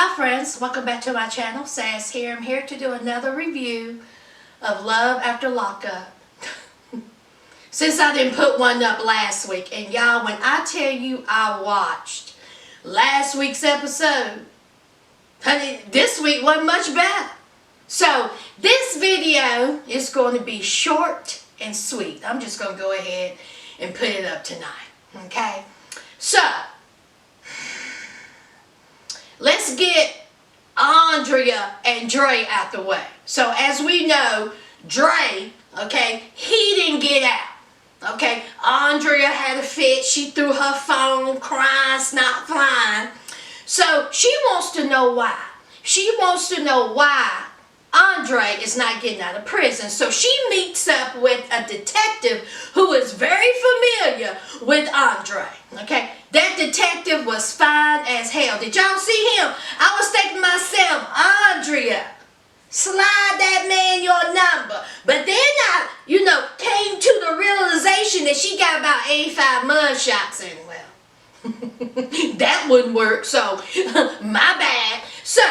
Hi friends, welcome back to my channel. Sass here. I'm here to do another review of Love After Lockup. Since I didn't put one up last week, and y'all, when I tell you I watched last week's episode, honey, this week wasn't much better. So this video is going to be short and sweet. I'm just going to go ahead and put it up tonight, okay? So let's get Andreea and Dre out the way. So as we know, Dre, okay, he didn't get out. Okay, Andreea had a fit. She threw her phone, crying, snot flying. So she wants to know why. She wants to know why Andre is not getting out of prison. So she meets up with a detective who is very familiar with Andre. Okay, that detective was fine as hell. Did y'all see him? I was thinking to myself, Andreea, slide that man your number. But then I, came to the realization that she got about 85 mud shots in. Well, that wouldn't work, so my bad. So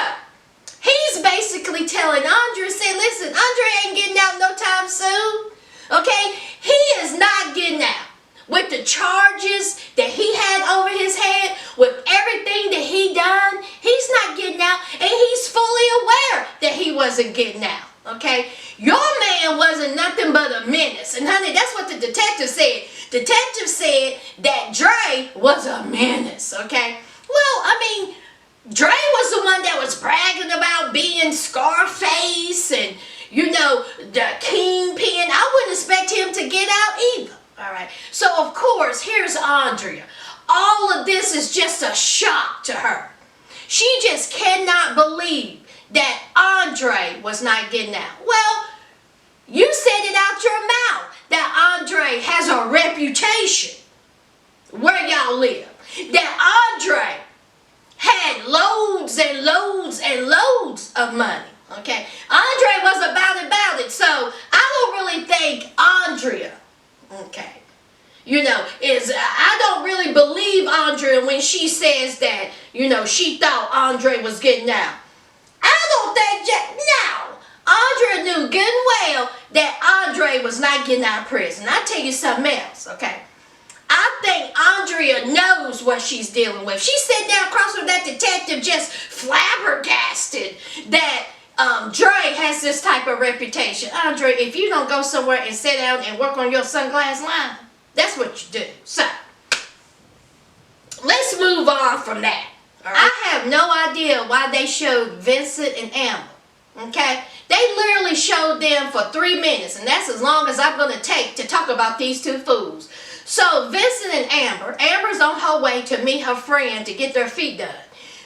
he's basically telling Andreea, say, listen, Andreea ain't getting out no time soon. Okay? He is not getting out. With the charges that he had over his head, with everything that he done, he's not getting out, and he's fully aware that he wasn't getting out. Okay? Your man wasn't nothing but a menace. And honey, that's what the detective said. Detective said that Dre was a menace. Okay? Well, I mean, Dre was the one that was bragging about being Scarface and, the kingpin. I wouldn't expect him to get out either. All right. So, of course, here's Andreea. All of this is just a shock to her. She just cannot believe that Andre was not getting out. Well, you said it out your mouth that Andre has a reputation where y'all live. That Andre had loads and loads and loads of money. Okay? Andre was about it. So, I don't really think Andreea, okay, I don't really believe Andreea when she says that, she thought Andre was getting out. I don't think no. Andreea knew good and well that Andre was not getting out of prison. I'll tell you something else, okay? I think Andreea knows what she's dealing with. She sat down across from that detective just flabbergasted that Dre has this type of reputation. Andreea, if you don't go somewhere and sit down and work on your sunglass line, that's what you do. So, let's move on from that. All right? I have no idea why they showed Vincent and Amber. Okay? They literally showed them for 3 minutes, and that's as long as I'm going to take to talk about these two fools. So, Vincent and Amber's on her way to meet her friend to get their feet done.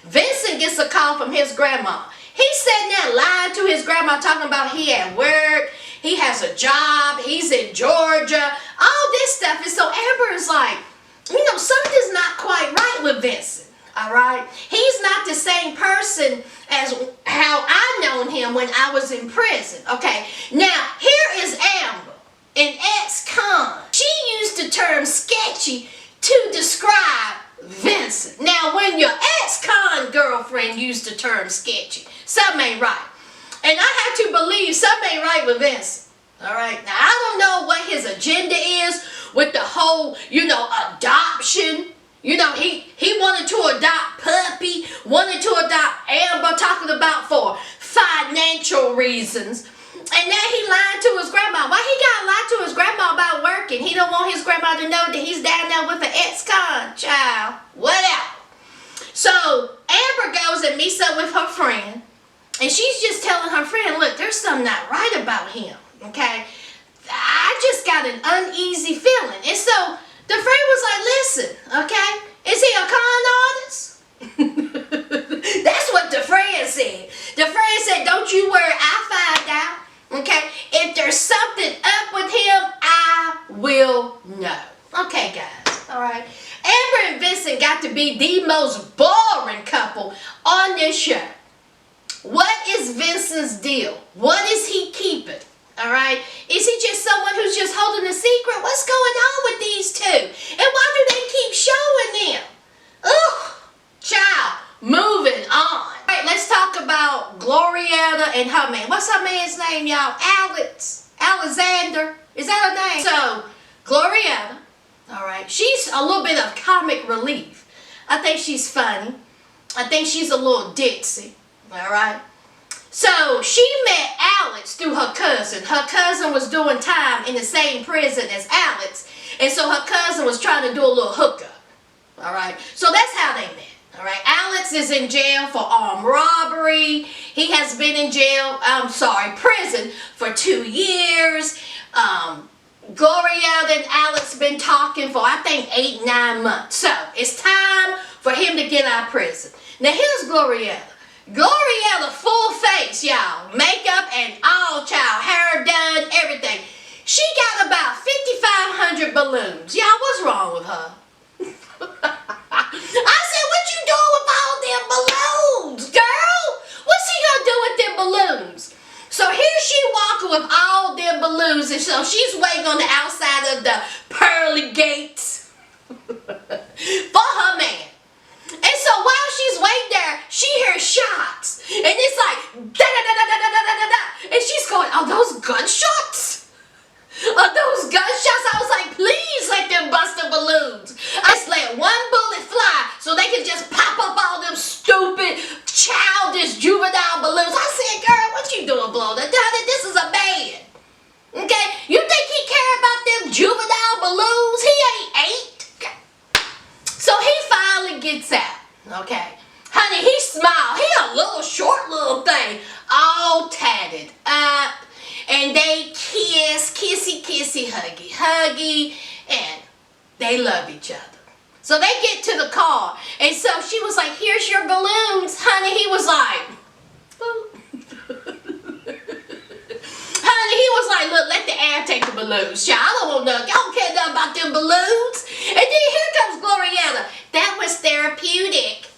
Vincent gets a call from his grandma. He's sitting there lying to his grandma, talking about he at work, he has a job, he's in Georgia, all this stuff. And so Amber is like, something's not quite right with Vincent, all right? He's not the same person as how I known him when I was in prison, okay? Now, here is Amber, an ex-con. She used the term sketchy to describe Vincent. Now, when your ex-con girlfriend used the term sketchy, something ain't right. And I have to believe something ain't right with Vincent. All right? Now, I don't know what his agenda is with the whole, adoption. He wanted to adopt Puppy, wanted to adopt Amber, talking about for financial reasons. And now he lied to his grandma. Why he got to lie to his grandma about working? He don't want his grandma to know that he's down there with an ex-con child. Whatever. So Amber goes and meets up with her friend. And she's just telling her friend, look, there's something not right about him. Okay? I just got an uneasy feeling. And so the friend was like, listen, okay? Is he a con artist? That's what the friend said. The friend said, don't you worry, I'll find out. Okay, if there's something up with him, I will know. Okay, guys, all right. Amber and Vincent got to be the most boring couple on this show. What is Vincent's deal? What is he keeping? All right, is he just someone who's just holding a secret? What's going on with these two? And why do they keep showing them? Ugh, child, moving on. All right, and her man. What's her man's name, y'all? Alexander. Is that her name? So, Gloria, all right, she's a little bit of comic relief. I think she's funny. I think she's a little ditzy, all right? So, she met Alex through her cousin. Her cousin was doing time in the same prison as Alex, and so her cousin was trying to do a little hookup, all right? So, that's how they met. All right, Alex is in jail for armed robbery. He has been in prison for 2 years. Gloria and Alex been talking for, I think, 8-9 months. So, it's time for him to get out of prison. Now, here's Gloria. Gloria, full face, y'all. Makeup and all, child. Hair done, everything. She got about 5,500 balloons. Y'all, what's wrong with her? I said, what you doing with all them balloons, girl? What's he gonna do with them balloons? So here she walking with all them balloons, and so she's waiting on the outside of the pearly gates for her man. And so while she's waiting there, she hears shots, and it's like da da da da da da da da da, and she's going, "Are those gunshots? Are those gunshots?" I was like, "Please let them bust the balloons." I just let one bullet fly so they could just pop up all them stupid, childish, juvenile balloons. I said, "Girl, what you doing, blow that? This is a man. Okay? You think he care about them juvenile balloons? He ain't 8. So he finally gets out. Okay? Honey, he smiled. He a little short little thing, all tatted up. And they kiss, kissy, huggy, and they love each other. So they get to the car, and so she was like, "Here's your balloons, honey." He was like, honey, he was like, "Look, let the air take the balloons, child. I don't care nothing about them balloons." And then here comes Gloriana. That was therapeutic.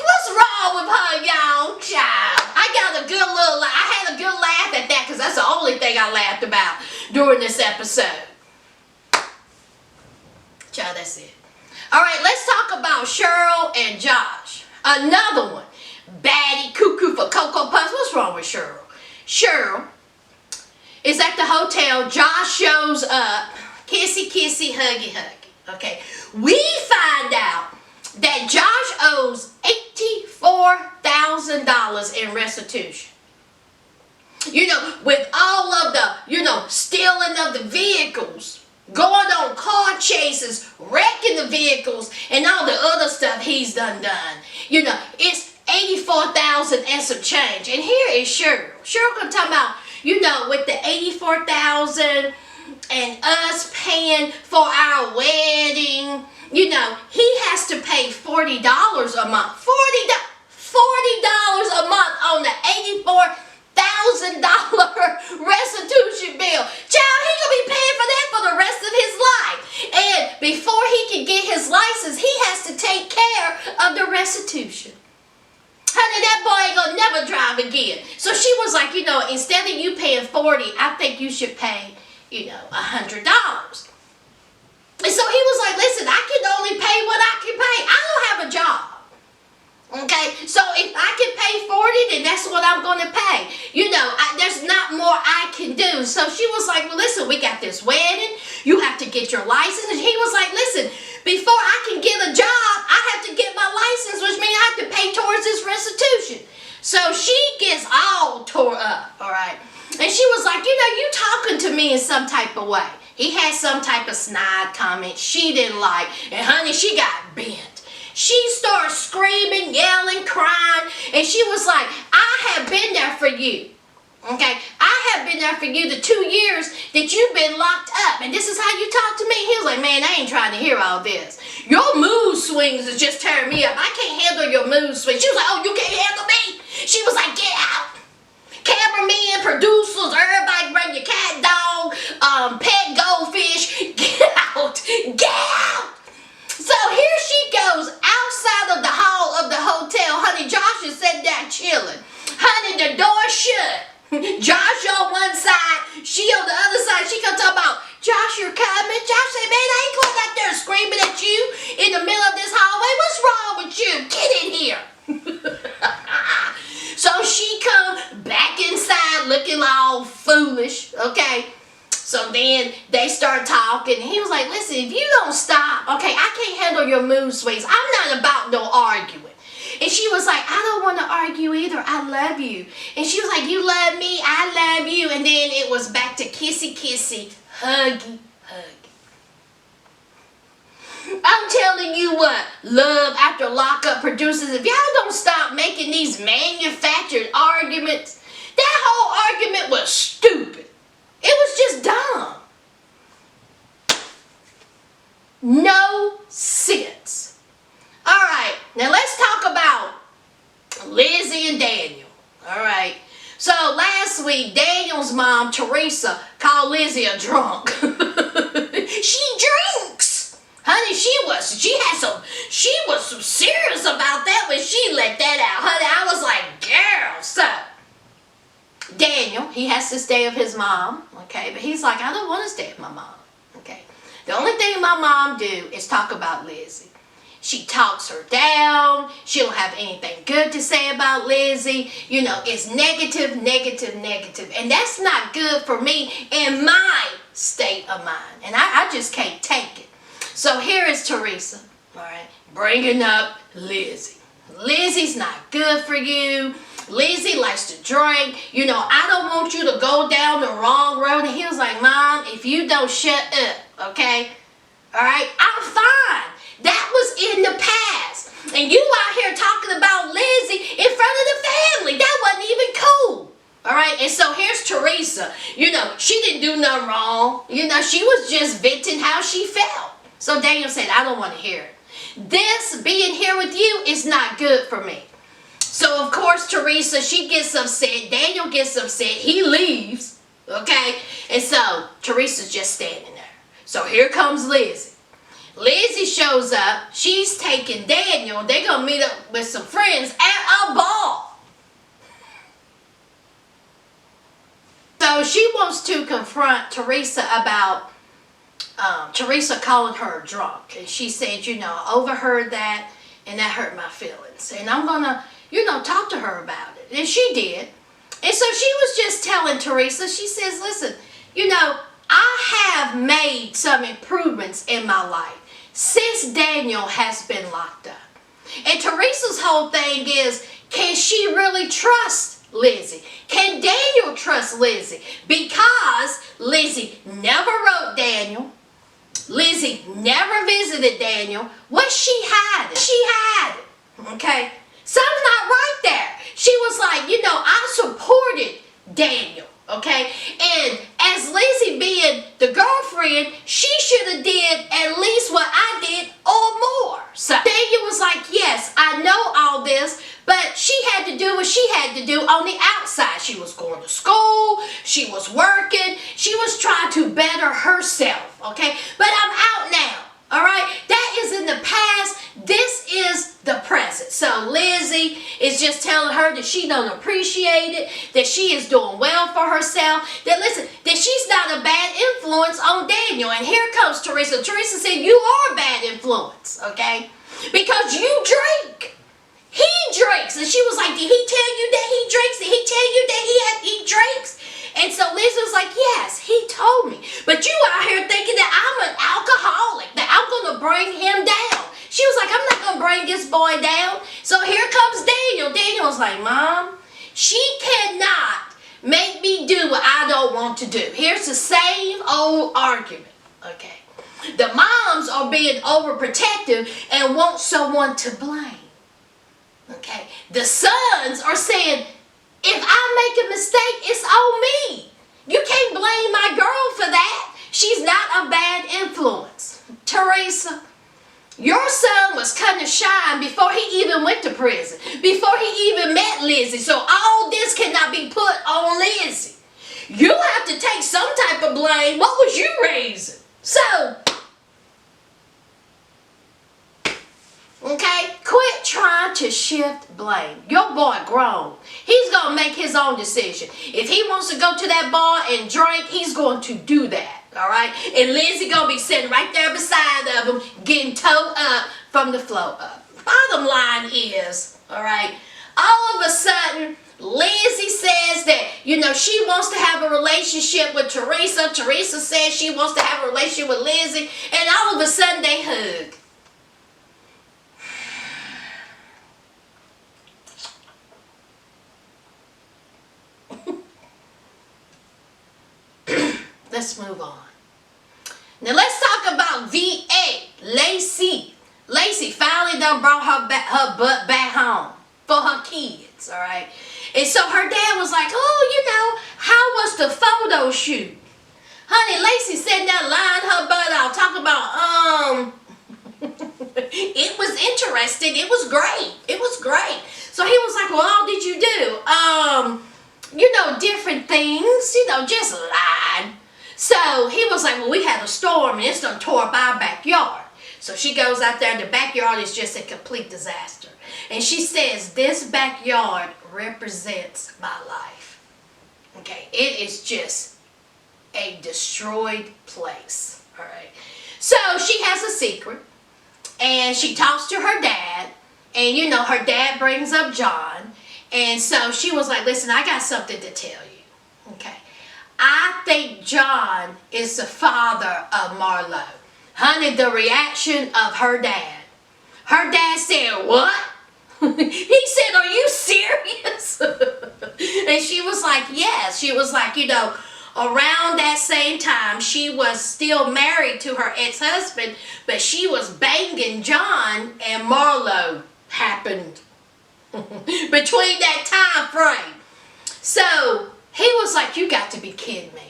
What's wrong with her, y'all? Child, I had a good laugh at that, because that's the only thing I laughed about during this episode. Child, that's it. All right, let's talk about Cheryl and Josh. Another one. Baddie, cuckoo for Cocoa Puffs. What's wrong with Cheryl? Cheryl is at the hotel. Josh shows up. Kissy, huggy. Okay, we find out that Josh owes $84,000 in restitution. With all of the, stealing of the vehicles, going on car chases, wrecking the vehicles, and all the other stuff he's done. It's $84,000 and some change. And here is Cheryl. Cheryl gonna talk about, with the $84,000 and us paying for our wedding. He has to pay $40 a month. $40 a month on the $84,000 restitution bill. Child, he gonna be paying for that for the rest of his life. And before he can get his license, he has to take care of the restitution. Honey, that boy ain't gonna never drive again. So she was like, instead of you paying $40, I think you should pay, $100. And so he was like, "Listen, I can only pay what I can pay. I don't have a job. Okay? So if I can pay $40, then that's what I'm going to pay. There's not more I can do." So she was like, "Well, listen, we got this wedding. You have to get your license." And he was like, "Listen, before I can get a job, I have to get my license, which means I have to pay towards this restitution." So she gets all tore up, all right? And she was like, "You talking to me in some type of way." He had some type of snide comment she didn't like, and honey, she got bent. She started screaming, yelling, crying, and she was like, "I have been there for you. Okay? I have been there for you the 2 years that you've been locked up, and this is how you talk to me?" He was like, "Man, I ain't trying to hear all this. Your mood swings is just tearing me up. I can't handle your mood swings." She was like, "Oh, you can't handle me?" She was like, "Get out. Cameramen, producers, everybody bring your cat, dog, pet goldfish. Get out. Get out." So here she goes outside of the hall of the hotel. Honey, Josh is sitting there chilling. Honey, the door shut. Josh on one side, she on the other side. She gonna talk about, "Josh, you're coming." Josh said, "Man, I ain't going out there screaming at you in the middle of this hallway. What's wrong then they start talking. He was like, listen, if you don't stop, okay, I can't handle your mood swings. I'm not about no arguing. And she was like, I don't want to argue either. I love you. And she was like, you love me, I love you. And then it was back to kissy, kissy, huggy, huggy. I'm telling you what, love after lockup produces. If y'all don't stop making these manufactured arguments, that whole argument was stupid. It was just dumb. No sense. All right, now let's talk about Lizzie and Daniel. All right. So last week, Daniel's mom, Teresa, called Lizzie a drunk. She drinks. Honey, she was so serious about that when she let that out. Honey, I was like, girl, so Daniel, he has to stay with his mom, okay? But he's like, I don't want to stay with my mom, okay? The only thing my mom do is talk about Lizzie. She talks her down. She don't have anything good to say about Lizzie. You know, it's negative, negative, negative. And that's not good for me in my state of mind. And I just can't take it. So here is Teresa, all right, bringing up Lizzie. Lizzie's not good for you. Lizzie likes to drink. You know, I don't want you to go down the wrong road. And he was like, Mom, if you don't shut up, okay? All right, I'm fine. That was in the past. And you out here talking about Lizzie in front of the family. That wasn't even cool. All right, and so here's Teresa. You know, she didn't do nothing wrong. You know, she was just venting how she felt. So Daniel said, I don't want to hear it. This being here with you is not good for me. So, of course, Teresa, she gets upset. Daniel gets upset. He leaves, okay? And so Teresa's just standing there. So here comes Lizzie. Lizzie shows up. She's taking Daniel. They're going to meet up with some friends at a ball. So she wants to confront Teresa about Teresa calling her a drunk. And she said, you know, I overheard that and that hurt my feelings. And I'm going to, you know, talk to her about it. And she did. And so she was just telling Teresa, she says, listen, you know, I have made some improvements in my life since Daniel has been locked up. And Teresa's whole thing is, can she really trust Lizzie? Can Daniel trust Lizzie? Because Lizzie never wrote Daniel. Lizzie never visited Daniel. What's she hiding? She hiding. Okay? Something's not right there. She was like, you know, I supported Daniel. Okay? And as Lizzie being the girlfriend, she should have did at least what I did or more. So Daniel was like, yes, I know all this, but she had to do what she had to do on the outside. She was going to school. She was working. She was trying to better herself. Okay? But I'm out now. All right? That is in the past. This is the present. So Lizzie is just telling her that she don't appreciate it, that she is doing well for herself, that listen, that she's not a bad influence on Daniel. And here comes Teresa. Teresa said, you are a bad influence, okay? Because you drink. He drinks. And she was like, did he tell you that he drinks? Did he tell you that he drinks? And so Lizzie was like, yes, he told me. But you out here thinking that I'm an alcoholic, that I'm going to bring him down. She was like, I'm not going to bring this boy down. So here comes Daniel. Daniel was like, Mom, she cannot make me do what I don't want to do. Here's the same old argument, okay? The moms are being overprotective and want someone to blame, okay? The sons are saying, if I make a mistake, it's on me. You can't blame my girl for that. She's not a bad influence. Teresa, your son was cutting shine before he even went to prison, before he even met Lizzie. So all this cannot be put on Lizzie. You have to take some type of blame. What was you raising? So, okay, quit trying to shift blame. Your boy grown. He's going to make his own decision. If he wants to go to that bar and drink, he's going to do that. All right? And Lizzie going to be sitting right there beside of him, getting towed up from the flow up. Bottom line is, all right, all of a sudden, Lizzie says that, she wants to have a relationship with Teresa. Teresa says she wants to have a relationship with Lizzie. And all of a sudden they hug. Let's move on. Now let's talk about VA, Lacey. Lacey finally done brought her butt back home for her kids, all right? And so her dad was like, oh, how was the photo shoot? Honey, Lacey sitting there lying her butt out, talking about, it was interesting. It was great. It was great. So he was like, well, all did you do? Different things, just lied. So he was like, well, we had a storm and it's done tore up our backyard. So she goes out there, the backyard is just a complete disaster. And she says, this backyard represents my life. Okay, it is just a destroyed place. All right. So she has a secret and she talks to her dad, and her dad brings up John. And so she was like, listen, I got something to tell you. Okay. I think John is the father of Marlo. Honey, the reaction of her dad. Her dad said, what? He said, are you serious? And she was like, yes. She was like, around that same time, she was still married to her ex-husband, but she was banging John, and Marlo happened between that time frame. So he was like, you got to be kidding me.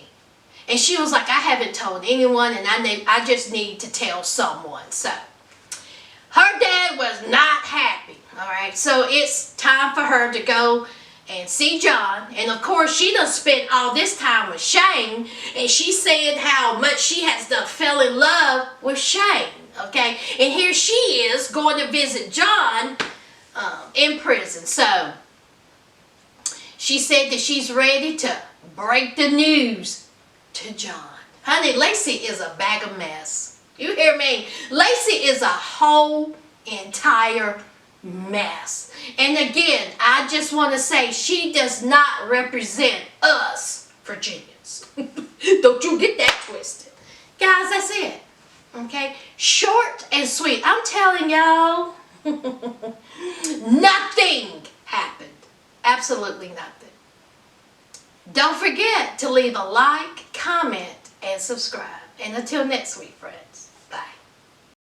And she was like, I haven't told anyone, and I just need to tell someone. So her dad was not happy. All right, so it's time for her to go and see John. And of course, she done spent all this time with Shane, and she said how much she has done fell in love with Shane. Okay, and here she is going to visit John in prison. So she said that she's ready to break the news to John. Honey, Lacey is a bag of mess. You hear me? Lacey is a whole entire mess. And again, I just want to say she does not represent us Virginians. Don't you get that twisted. Guys, that's it. Okay? Short and sweet. I'm telling y'all, nothing happened. Absolutely nothing. Don't forget to leave a like, comment, and subscribe. And until next week, friends.